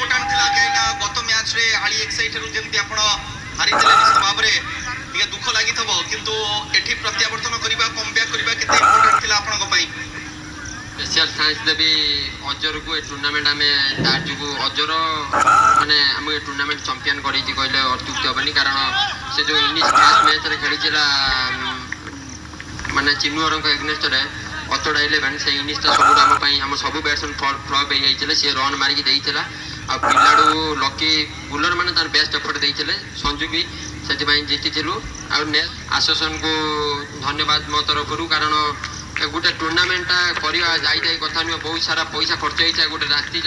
important थिला कहिना गत मैच रे आली एक्साइट रु जेंति आपण हारितले निश्चित भाव रे टिके दुख लागि थबो किंतु एठी प्रत्यावर्तन करिबा कमबैक करिबा केते इंपोर्टेंट थिला आपण पई स्पेशल थैंक्स देबी अजर को टूर्नामेंट में तार जो अजर माने हम टूर्नामेंट चैंपियन करी कहले अत्युक्ति हेनी कारण से जो इनिस फास्ट मैच रे खेलीला माने चिन्नुअर एग्नेस्ट रे अतोड़ा 11 से इनिसटा सब आम सब बैट्समैन फ्लॉप हो सी रन मारिक देला आ पिलाड़ू लकी बुलर मैंने तार बेस्ट एफर्ट देते संजू भी से जीतिलु आश्वासन को धन्यवाद मो तरफ कारण गोटे टूर्नामेंटा कथा नुह बहुत सारा पैसा खर्च होता है गोटे राति